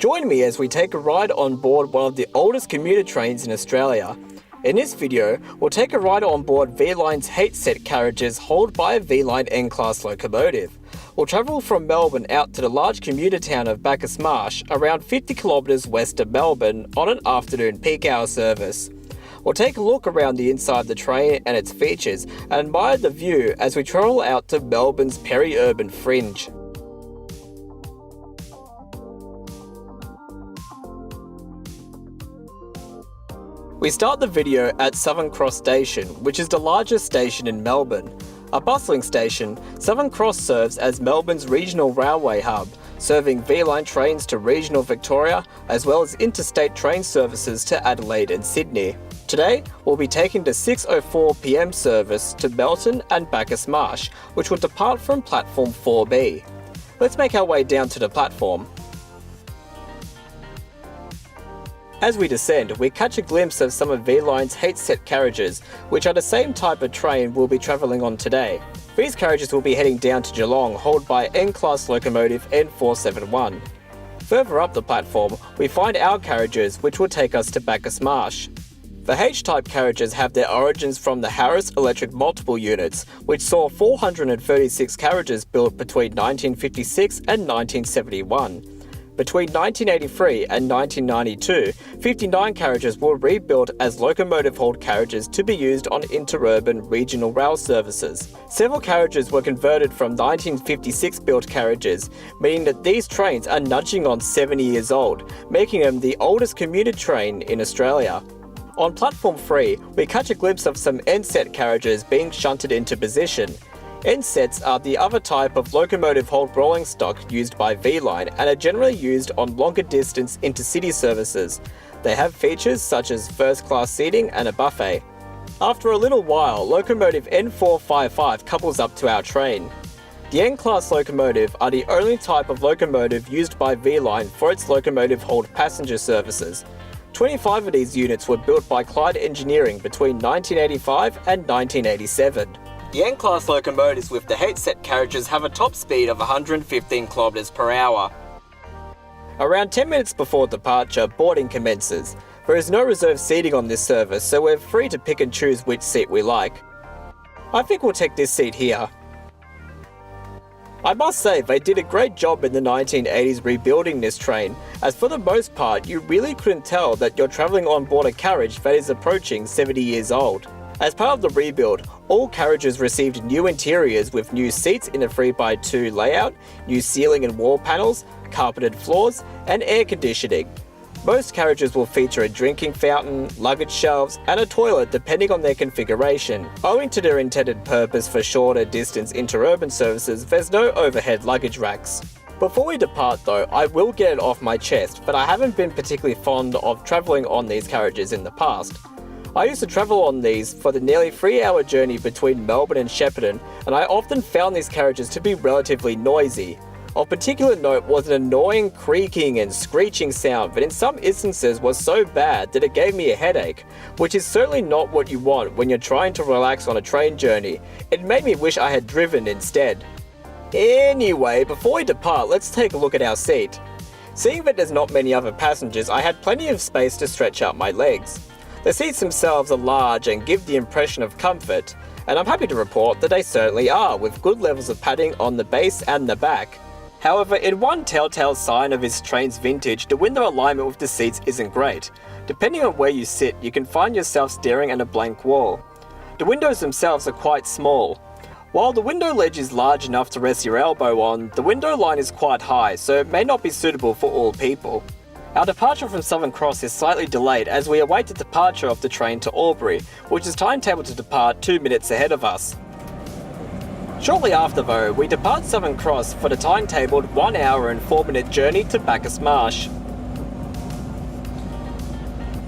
Join me as we take a ride on board one of the oldest commuter trains in Australia. In this video, we'll take a ride on board V-Line's H-set carriages hauled by a V-Line N-class locomotive. We'll travel from Melbourne out to the large commuter town of Bacchus Marsh, around 50 kilometres west of Melbourne, on an afternoon peak hour service. We'll take a look around the inside of the train and its features and admire the view as we travel out to Melbourne's peri-urban fringe. We start the video at Southern Cross Station, which is the largest station in Melbourne. A bustling station, Southern Cross serves as Melbourne's regional railway hub, serving V-Line trains to regional Victoria, as well as interstate train services to Adelaide and Sydney. Today, we'll be taking the 6:04 PM service to Melton and Bacchus Marsh, which will depart from platform 4B. Let's make our way down to the platform. As we descend, we catch a glimpse of some of V-Line's H-set carriages, which are the same type of train we'll be travelling on today. These carriages will be heading down to Geelong, hauled by N-class locomotive N471. Further up the platform, we find our carriages, which will take us to Bacchus Marsh. The H-type carriages have their origins from the Harris electric multiple units, which saw 436 carriages built between 1956 and 1971. Between 1983 and 1992, 59 carriages were rebuilt as locomotive-hauled carriages to be used on interurban regional rail services. Several carriages were converted from 1956-built carriages, meaning that these trains are nudging on 70 years old, making them the oldest commuter train in Australia. On platform 3, we catch a glimpse of some N-set carriages being shunted into position. N-sets are the other type of locomotive-hauled rolling stock used by V-Line and are generally used on longer distance intercity services. They have features such as first-class seating and a buffet. After a little while, locomotive N455 couples up to our train. The N-class locomotive are the only type of locomotive used by V-Line for its locomotive-hauled passenger services. 25 of these units were built by Clyde Engineering between 1985 and 1987. The N-class locomotives with the H-set carriages have a top speed of 115 km per hour. Around 10 minutes before departure, boarding commences. There is no reserved seating on this service, so we're free to pick and choose which seat we like. I think we'll take this seat here. I must say, they did a great job in the 1980s rebuilding this train, as for the most part you really couldn't tell that you're travelling on board a carriage that is approaching 70 years old. As part of the rebuild, all carriages received new interiors with new seats in a 3x2 layout, new ceiling and wall panels, carpeted floors, and air conditioning. Most carriages will feature a drinking fountain, luggage shelves, and a toilet depending on their configuration. Owing to their intended purpose for shorter distance interurban services, there's no overhead luggage racks. Before we depart though, I will get it off my chest, but I haven't been particularly fond of travelling on these carriages in the past. I used to travel on these for the nearly 3-hour journey between Melbourne and Shepparton, and I often found these carriages to be relatively noisy. Of particular note was an annoying creaking and screeching sound that in some instances was so bad that it gave me a headache, which is certainly not what you want when you're trying to relax on a train journey. It made me wish I had driven instead. Anyway, before we depart, let's take a look at our seat. Seeing that there's not many other passengers, I had plenty of space to stretch out my legs. The seats themselves are large and give the impression of comfort, and I'm happy to report that they certainly are, with good levels of padding on the base and the back. However, in one telltale sign of this train's vintage, the window alignment with the seats isn't great. Depending on where you sit, you can find yourself staring at a blank wall. The windows themselves are quite small. While the window ledge is large enough to rest your elbow on, the window line is quite high, so it may not be suitable for all people. Our departure from Southern Cross is slightly delayed as we await the departure of the train to Albury, which is timetabled to depart 2 minutes ahead of us. Shortly after though, we depart Southern Cross for the timetabled 1 hour and 4-minute journey to Bacchus Marsh.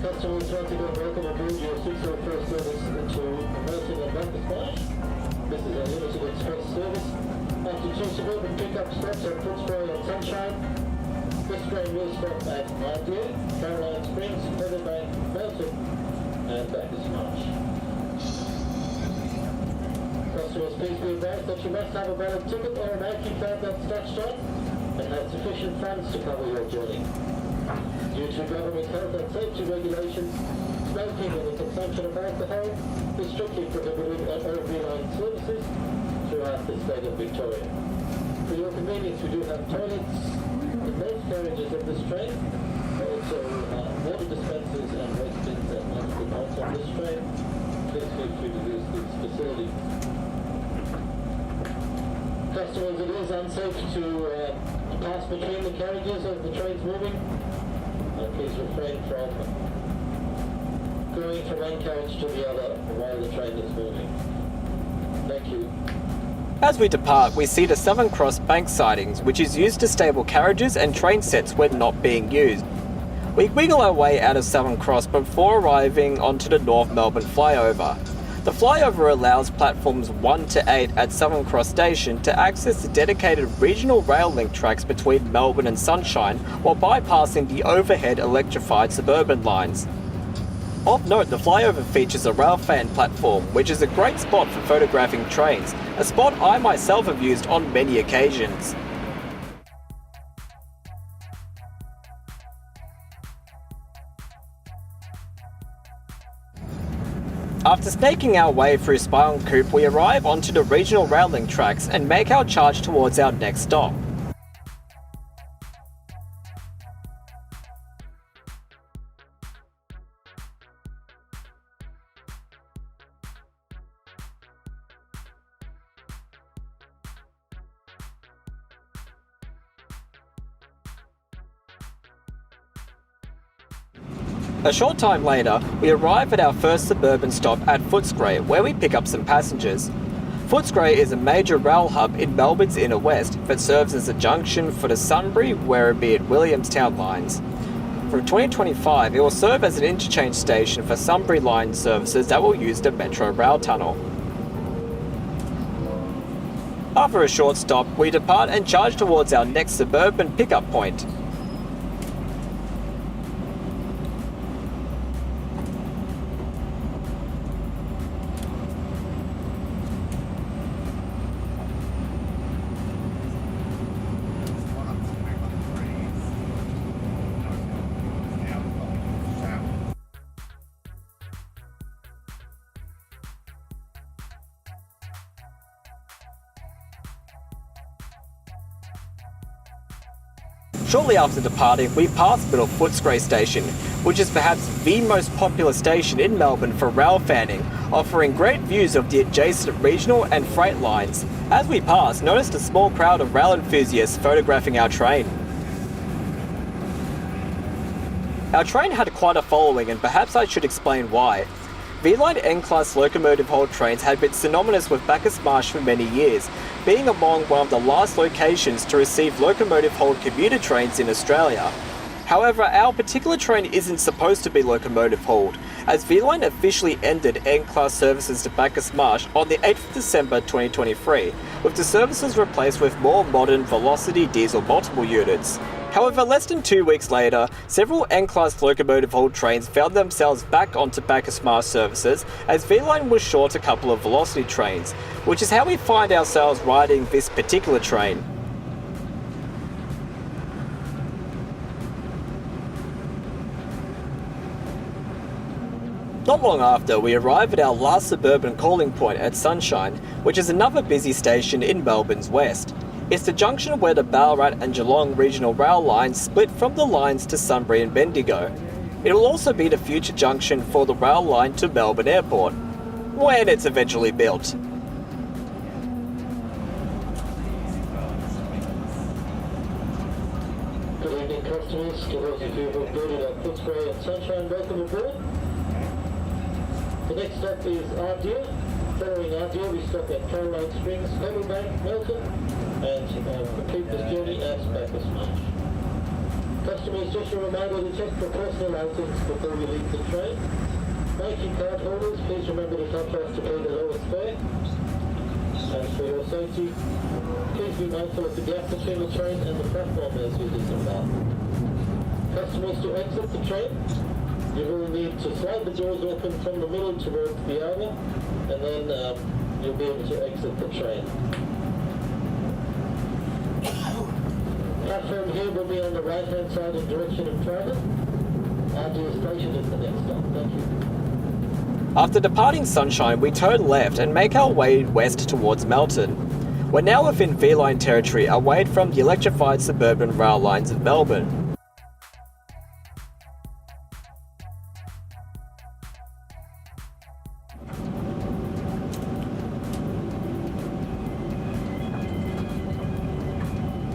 Customers want to go welcome aboard your 6:04 service to Melton and Bacchus Marsh. This is a limited express service. After 2 suburban pickup stops at Footscray and Sunshine, this train will stop at Ardeer, Caroline Springs, Meadowbank, Melton and Bacchus Marsh. Customers, please be advised that you must have a valid ticket or an ID card that's touched on and have sufficient funds to cover your journey. Due to government health and safety regulations, smoking and the consumption of alcohol is strictly prohibited at all V-Line services throughout the state of Victoria. For your convenience, we do have toilets in both carriages of this train, also water dispensers and waste bins at multiple points on this train. Please feel free to use this facility. Customers, it is unsafe to pass between the carriages as the train's moving. Please refrain from going from one carriage to the other while the train is moving. Thank you. As we depart, we see the Southern Cross bank sidings, which is used to stable carriages and train sets when not being used. We wiggle our way out of Southern Cross before arriving onto the North Melbourne flyover. The flyover allows platforms 1 to 8 at Southern Cross Station to access the dedicated regional rail link tracks between Melbourne and Sunshine while bypassing the overhead electrified suburban lines. Of note, the flyover features a rail fan platform, which is a great spot for photographing trains, a spot I myself have used on many occasions. After snaking our way through Spion Coupe, we arrive onto the regional rail link tracks and make our charge towards our next stop. A short time later, we arrive at our first suburban stop at Footscray, where we pick up some passengers. Footscray is a major rail hub in Melbourne's inner west that serves as a junction for the Sunbury, Werribee and Williamstown lines. From 2025, it will serve as an interchange station for Sunbury line services that will use the Metro Rail Tunnel. After a short stop, we depart and charge towards our next suburban pickup point. Shortly after departing, we pass Middle Footscray Station, which is perhaps the most popular station in Melbourne for rail fanning, offering great views of the adjacent regional and freight lines. As we pass, notice a small crowd of rail enthusiasts photographing our train. Our train had quite a following, and perhaps I should explain why. V-Line N-Class locomotive hauled trains had been synonymous with Bacchus Marsh for many years, being among one of the last locations to receive locomotive hauled commuter trains in Australia. However, our particular train isn't supposed to be locomotive hauled, as V-Line officially ended N-Class services to Bacchus Marsh on the 8th of December 2023, with the services replaced with more modern Velocity diesel multiple units. However, less than 2 weeks later, several N-Class locomotive hauled trains found themselves back onto Bacchus Marsh services as V-Line was short a couple of Velocity trains, which is how we find ourselves riding this particular train. Not long after, we arrive at our last suburban calling point at Sunshine, which is another busy station in Melbourne's west. It's the junction where the Ballarat and Geelong regional rail lines split from the lines to Sunbury and Bendigo. It will also be the future junction for the rail line to Melbourne Airport, when it's eventually built. Good evening, customers. To those of you who have boarded at Footscray and Sunshine, welcome aboard. The next stop is Ardeer. Following Ardeer, we stop at Caroline Springs, Meadowbank, Melton, and complete this journey at Bacchus Marsh. Customers, just a reminder to check for personal items before you leave the train. Banking card holders, please remember to touch us to pay the lowest fare. And for your safety, please be mindful of the gap between the train and the platform as you disembark. Customers, to exit the train, you will need to slide the doors open from the middle towards the other, and then you'll be able to exit the train. platform here will be on the right-hand side in direction of travel. Your station is the next stop. Thank you. After departing Sunshine, we turn left and make our way west towards Melton. We're now within V-Line territory away from the electrified suburban rail lines of Melbourne.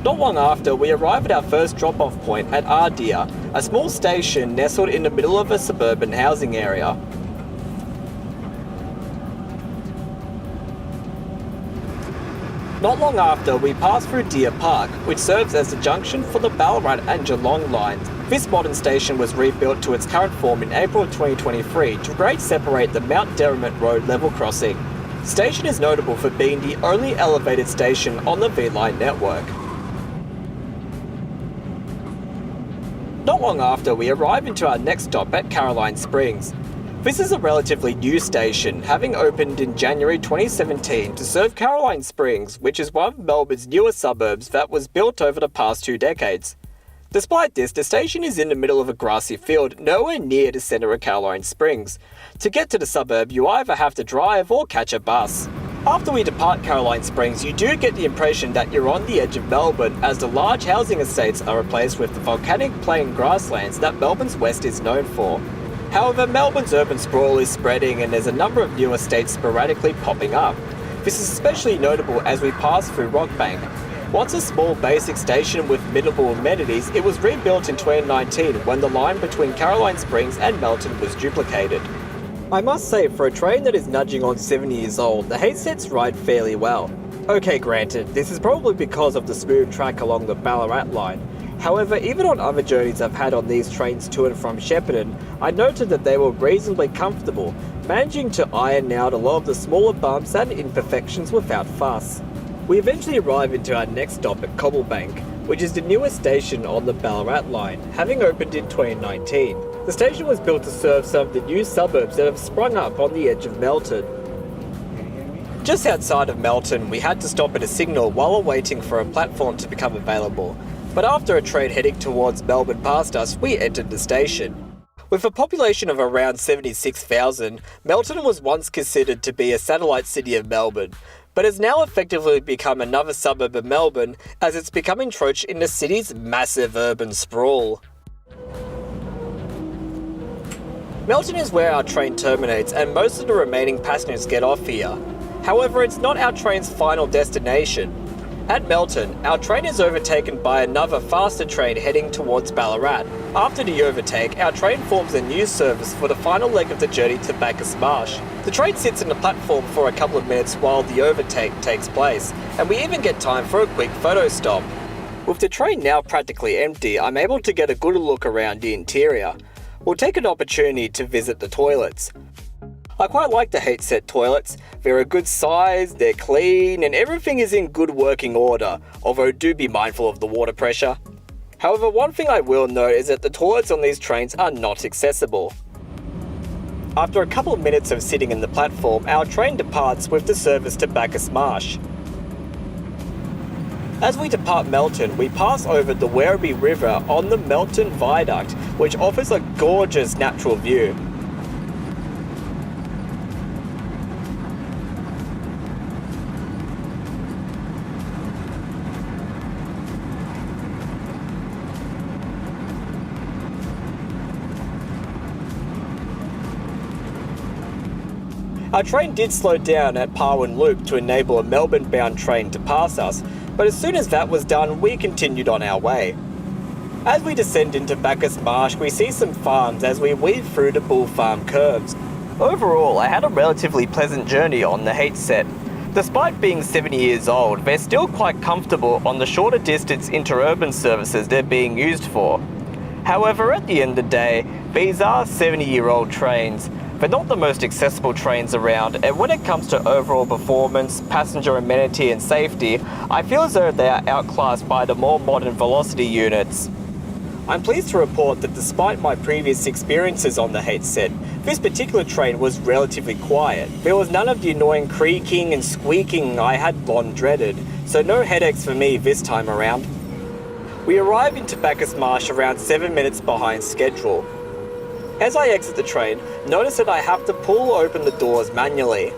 Not long after, we arrive at our first drop-off point at Ardea, a small station nestled in the middle of a suburban housing area. Not long after, we pass through Deer Park, which serves as the junction for the Ballarat and Geelong lines. This modern station was rebuilt to its current form in April 2023 to grade separate the Mount Derrimut Road level crossing. The station is notable for being the only elevated station on the V-Line network. Not long after, we arrive into our next stop at Caroline Springs. This is a relatively new station, having opened in January 2017 to serve Caroline Springs, which is one of Melbourne's newer suburbs that was built over the past 2 decades. Despite this, the station is in the middle of a grassy field, nowhere near the centre of Caroline Springs. To get to the suburb, you either have to drive or catch a bus. After we depart Caroline Springs, you do get the impression that you're on the edge of Melbourne, as the large housing estates are replaced with the volcanic plain grasslands that Melbourne's west is known for. However, Melbourne's urban sprawl is spreading and there's a number of new estates sporadically popping up. This is especially notable as we pass through Rockbank. Once a small basic station with minimal amenities, it was rebuilt in 2019 when the line between Caroline Springs and Melton was duplicated. I must say, for a train that is nudging on 7 years old, the headsets ride fairly well. Okay, granted, this is probably because of the smooth track along the Ballarat Line. However, even on other journeys I've had on these trains to and from Shepparton, I noted that they were reasonably comfortable, managing to iron out a lot of the smaller bumps and imperfections without fuss. We eventually arrive into our next stop at Cobblebank, which is the newest station on the Ballarat Line, having opened in 2019. The station was built to serve some of the new suburbs that have sprung up on the edge of Melton. Just outside of Melton, we had to stop at a signal while waiting for a platform to become available, but after a train heading towards Melbourne passed us, we entered the station. With a population of around 76,000, Melton was once considered to be a satellite city of Melbourne, but has now effectively become another suburb of Melbourne as it's become encroached in the city's massive urban sprawl. Melton is where our train terminates and most of the remaining passengers get off here. However, it's not our train's final destination. At Melton, our train is overtaken by another faster train heading towards Ballarat. After the overtake, our train forms a new service for the final leg of the journey to Bacchus Marsh. The train sits in the platform for a couple of minutes while the overtake takes place, and we even get time for a quick photo stop. With the train now practically empty, I'm able to get a good look around the interior. We'll take an opportunity to visit the toilets. I quite like the heat-set toilets. They're a good size, they're clean, and everything is in good working order, although do be mindful of the water pressure. However, one thing I will note is that the toilets on these trains are not accessible. After a couple of minutes of sitting in the platform, our train departs with the service to Bacchus Marsh. As we depart Melton, we pass over the Werribee River on the Melton Viaduct, which offers a gorgeous natural view. Our train did slow down at Parwin Loop to enable a Melbourne-bound train to pass us, but as soon as that was done, we continued on our way. As we descend into Bacchus Marsh, we see some farms as we weave through the Bull Farm curves. Overall, I had a relatively pleasant journey on the heat-set. Despite being 70 years old, they're still quite comfortable on the shorter distance interurban services they're being used for. However, at the end of the day, these are 70-year-old trains. They're not the most accessible trains around, and when it comes to overall performance, passenger amenity and safety, I feel as though they are outclassed by the more modern Velocity units. I'm pleased to report that despite my previous experiences on the heat-set, this particular train was relatively quiet. There was none of the annoying creaking and squeaking I had long dreaded, so no headaches for me this time around. We arrive into Bacchus Marsh around 7 minutes behind schedule. As I exit the train, notice that I have to pull open the doors manually.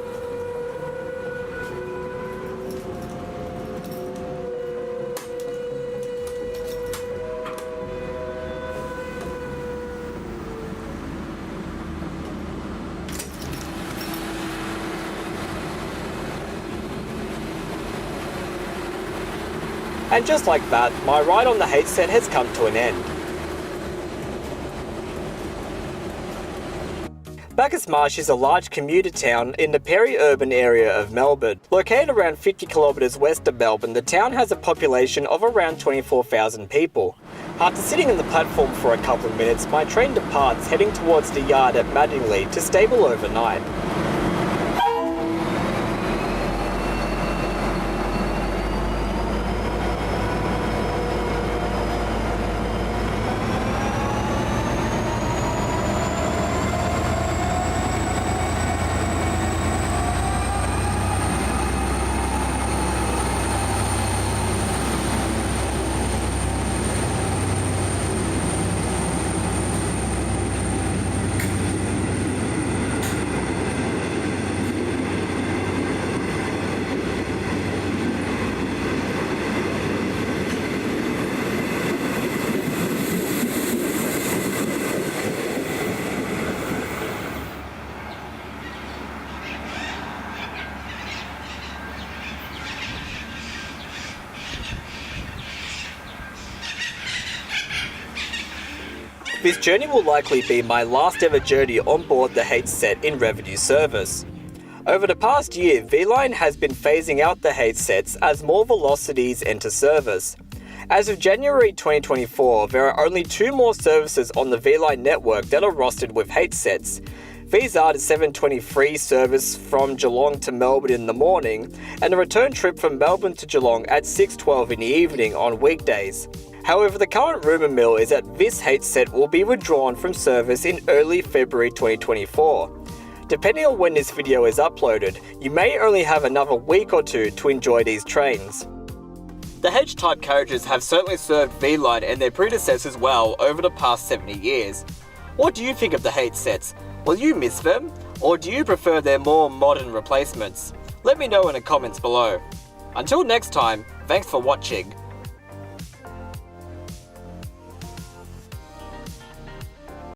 And just like that, my ride on the H-set has come to an end. Bacchus Marsh is a large commuter town in the peri-urban area of Melbourne. Located around 50 kilometres west of Melbourne, the town has a population of around 24,000 people. After sitting on the platform for a couple of minutes, my train departs heading towards the yard at Madingley to stable overnight. This journey will likely be my last ever journey on board the H-set in revenue service. Over the past year, V-Line has been phasing out the H-sets as more velocities enter service. As of January 2024, there are only 2 more services on the V-Line network that are rostered with H-sets. These are the 7:23 service from Geelong to Melbourne in the morning, and the return trip from Melbourne to Geelong at 6:12 in the evening on weekdays. However, the current rumour mill is that this H-set will be withdrawn from service in early February 2024. Depending on when this video is uploaded, you may only have another week or 2 to enjoy these trains. The H-type carriages have certainly served V-Line and their predecessors well over the past 70 years. What do you think of the H-sets? Will you miss them? Or do you prefer their more modern replacements? Let me know in the comments below. Until next time, thanks for watching.